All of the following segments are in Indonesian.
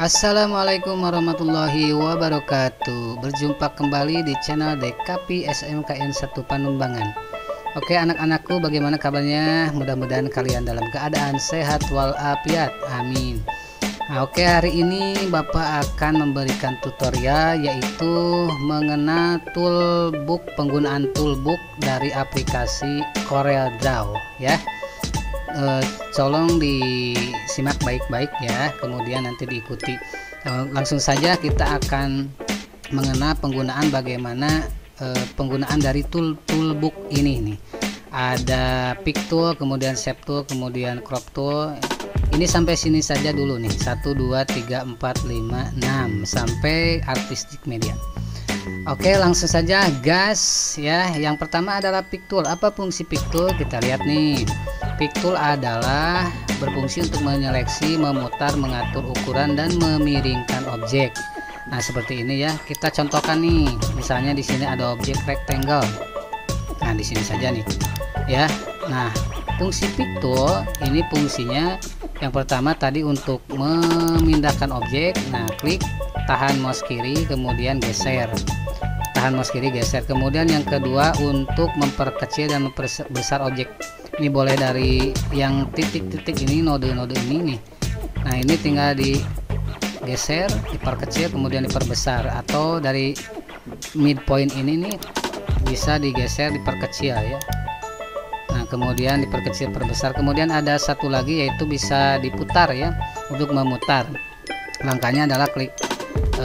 Assalamualaikum warahmatullahi wabarakatuh. Berjumpa kembali di channel DKP SMKN 1 Panumbangan. Oke anak-anakku, bagaimana kabarnya? Mudah-mudahan kalian dalam keadaan sehat walafiat. Amin. Nah, oke, hari ini Bapak akan memberikan tutorial yaitu mengenal toolbook, penggunaan toolbook dari aplikasi CorelDRAW ya. Tolong disimak baik-baik ya, kemudian nanti diikuti. Langsung saja kita akan mengenal penggunaan bagaimana penggunaan dari toolbook ini nih. Ada pick tool, kemudian shape tool, kemudian crop tool. Ini sampai sini saja dulu nih, 1 2 3 4 5 6 sampai artistic media. Oke, langsung saja gas ya. Yang pertama adalah pick tool. Apa fungsi pick tool? Kita lihat nih. Pick tool adalah berfungsi untuk menyeleksi, memutar, mengatur ukuran dan memiringkan objek. Nah, seperti ini ya. Kita contohkan nih. Misalnya di sini ada objek rectangle. Nah, di sini saja nih. Ya. Nah, fungsi pick tool ini fungsinya yang pertama tadi untuk memindahkan objek. Nah, klik, tahan mouse kiri, kemudian geser. Tahan mouse kiri, geser. Kemudian yang kedua untuk memperkecil dan memperbesar objek. Ini boleh dari yang titik-titik ini, node-node ini nih. Nah, ini tinggal digeser, diperkecil, kemudian diperbesar. Atau dari midpoint ini nih bisa digeser, diperkecil ya. Nah, kemudian diperkecil, perbesar. Kemudian ada satu lagi yaitu bisa diputar ya. Untuk memutar, langkahnya adalah klik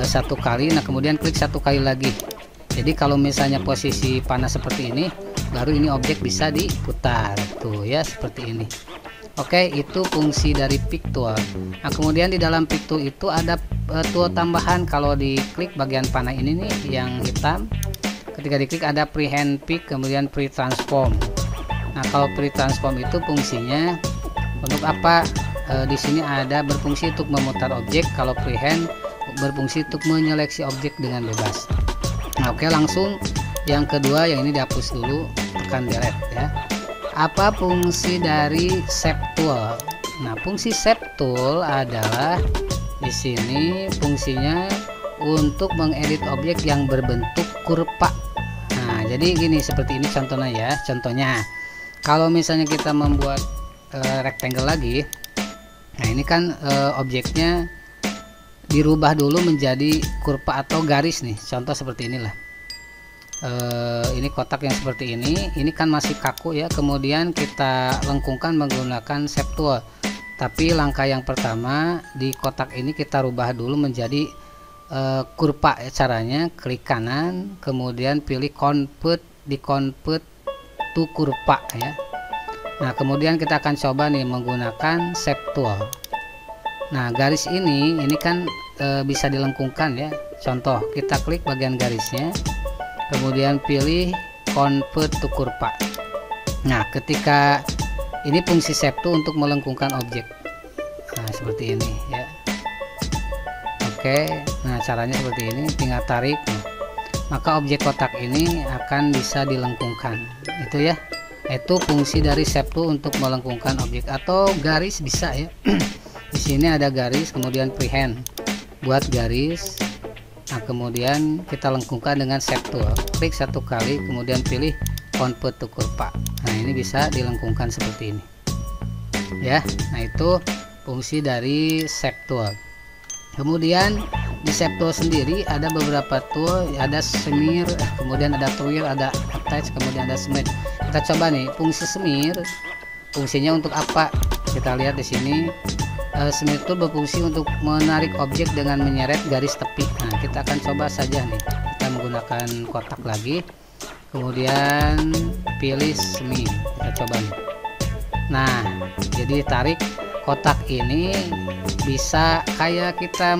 satu kali. Nah, kemudian klik satu kali lagi. Jadi kalau misalnya posisi panah seperti ini, baru ini objek bisa diputar tuh ya, seperti ini. Oke, itu fungsi dari pick tool. Nah, kemudian di dalam pick tool itu ada tool tambahan. Kalau diklik bagian panah ini nih yang hitam, ketika diklik ada freehand pick, kemudian free transform. Nah, kalau free transform itu fungsinya untuk apa? Di sini ada berfungsi untuk memutar objek. Kalau freehand berfungsi untuk menyeleksi objek dengan bebas. Nah, oke, langsung yang kedua, yang ini dihapus dulu, tekan delete ya. Apa fungsi dari shape tool? Nah, fungsi shape tool adalah di sini fungsinya untuk mengedit objek yang berbentuk kurva. Nah, jadi gini, seperti ini contohnya ya. Contohnya kalau misalnya kita membuat rectangle lagi, nah ini kan objeknya dirubah dulu menjadi kurva atau garis nih, contoh seperti inilah. Ini kotak yang seperti ini kan masih kaku ya, kemudian kita lengkungkan menggunakan shape tool. Tapi langkah yang pertama, di kotak ini kita rubah dulu menjadi kurva ya. Caranya klik kanan, kemudian pilih convert, di convert to kurva ya. Nah, kemudian kita akan coba nih menggunakan shape tool. Nah, garis ini kan bisa dilengkungkan ya. Contoh, kita klik bagian garisnya, kemudian pilih convert to kurva. Nah, ketika ini fungsi shape tool untuk melengkungkan objek. Nah, seperti ini ya. Oke, nah caranya seperti ini, tinggal tarik. Maka objek kotak ini akan bisa dilengkungkan. Itu ya. Itu fungsi dari shape tool untuk melengkungkan objek atau garis bisa ya. Di sini ada garis, kemudian freehand buat garis. Nah, kemudian kita lengkungkan dengan shape tool. Klik satu kali, kemudian pilih convert to kurva. Nah, ini bisa dilengkungkan seperti ini. Ya. Nah, itu fungsi dari shape tool. Kemudian di shape tool sendiri ada beberapa tool, ada smear, kemudian ada twirl, ada attach, kemudian ada smooth. Kita coba nih fungsi smear. Fungsinya untuk apa? Kita lihat di sini. Smear tool berfungsi untuk menarik objek dengan menyeret garis tepi. Nah, kita akan coba saja nih. Kita menggunakan kotak lagi, kemudian pilih smear. Kita coba nih. Nah, jadi tarik kotak ini bisa kayak kita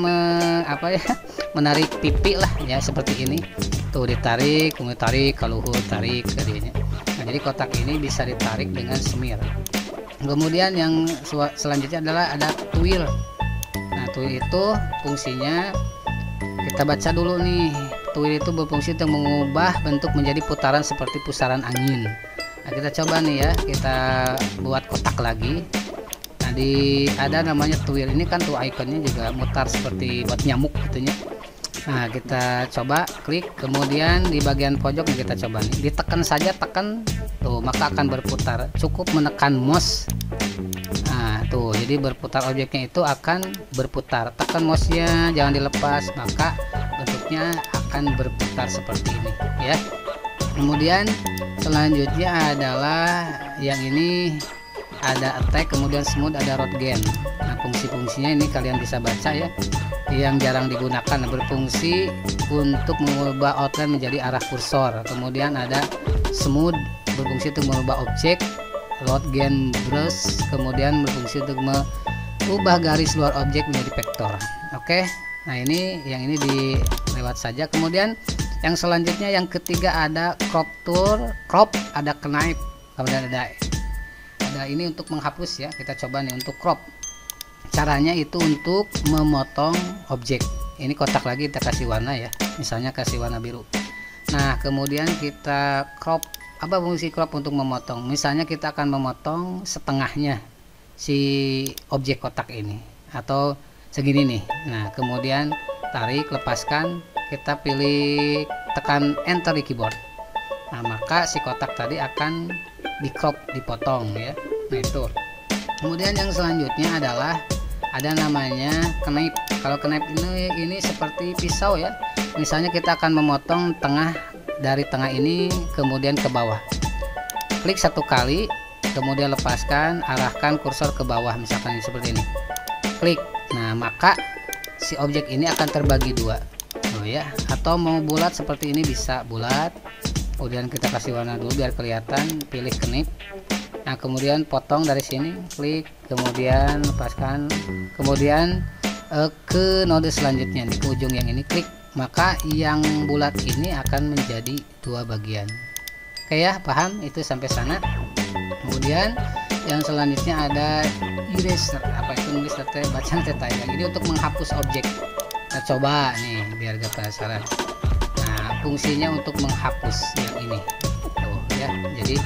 menarik pipi lah ya, seperti ini. Tuh ditarik, kemudian tarik ke luhur, tarik ke sini. Nah, jadi kotak ini bisa ditarik dengan smear. Kemudian yang selanjutnya adalah ada twirl. Nah, twirl itu fungsinya kita baca dulu nih. Twirl itu berfungsi untuk mengubah bentuk menjadi putaran seperti pusaran angin. Nah, kita coba nih ya, kita buat kotak lagi. Nah, Jadi ada namanya twirl, ini kan tuh ikonnya juga mutar seperti buat nyamuk gitunya. Nah, kita coba klik, kemudian di bagian pojok kita coba nih, ditekan saja, tekan tuh, maka akan berputar. Cukup menekan mouse. Nah, tuh, jadi berputar, objeknya itu akan berputar. Tekan mouse-nya, jangan dilepas, maka bentuknya akan berputar seperti ini ya. Kemudian selanjutnya adalah yang ini, ada attack, kemudian smooth, ada root gain. Nah, fungsi-fungsinya ini kalian bisa baca ya, yang jarang digunakan. Berfungsi untuk mengubah outline menjadi arah kursor. Kemudian ada smooth, berfungsi untuk mengubah objek. Root gain brush, kemudian berfungsi untuk mengubah garis luar objek menjadi vektor. Oke, nah ini yang ini dilewat saja. Kemudian yang selanjutnya, yang ketiga ada crop tool, crop, ada knife, kemudian ada ini untuk menghapus ya. Kita coba nih untuk crop. Caranya itu untuk memotong objek. Ini kotak lagi kita kasih warna ya, misalnya kasih warna biru. Nah, kemudian kita crop. Apa fungsi crop untuk memotong? Misalnya kita akan memotong setengahnya si objek kotak ini, atau segini nih. Nah, kemudian tarik, lepaskan, kita pilih, tekan enter di keyboard. Nah, maka si kotak tadi akan di crop, dipotong ya. Nah, itu. Kemudian yang selanjutnya adalah ada namanya knife. Kalau knife ini seperti pisau ya. Misalnya kita akan memotong tengah, dari tengah ini kemudian ke bawah. Klik satu kali, kemudian lepaskan, arahkan kursor ke bawah, misalkan seperti ini. Klik. Nah, maka si objek ini akan terbagi dua. Oh ya, atau mau bulat seperti ini bisa bulat. Kemudian kita kasih warna dulu biar kelihatan, pilih knife. Nah, kemudian potong dari sini, klik, kemudian lepaskan, kemudian ke node selanjutnya nih, ke ujung yang ini, klik, maka yang bulat ini akan menjadi dua bagian. Oke ya, paham itu sampai sana. Kemudian yang selanjutnya ada eraser. Apa itu nulis bacaan tayang, ini untuk menghapus objek. Nah, coba nih biar gak penasaran. Nah, fungsinya untuk menghapus yang ini tuh ya, jadi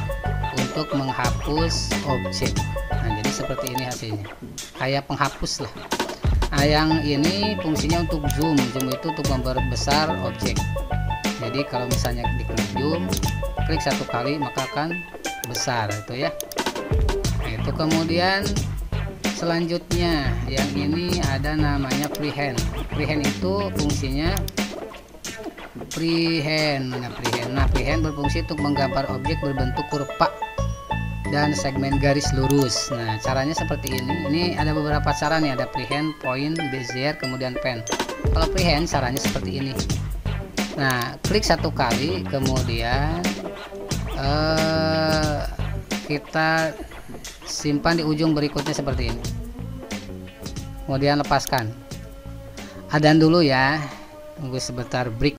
untuk menghapus objek. Nah, jadi seperti ini hasilnya, kayak penghapus lah. Nah, yang ini fungsinya untuk zoom. Zoom itu untuk memperbesar objek. Jadi kalau misalnya diklik zoom, klik satu kali maka akan besar itu ya. Nah, itu. Kemudian selanjutnya yang ini ada namanya freehand. Freehand itu fungsinya freehand. Nah, freehand berfungsi untuk menggambar objek berbentuk kurva dan segmen garis lurus. Nah, caranya seperti ini. Ini ada beberapa cara nih, ada freehand, point, bezier, kemudian pen. Kalau freehand caranya seperti ini. Nah, klik satu kali, kemudian kita simpan di ujung berikutnya seperti ini. Kemudian lepaskan. Adan dulu ya. Tunggu sebentar, break.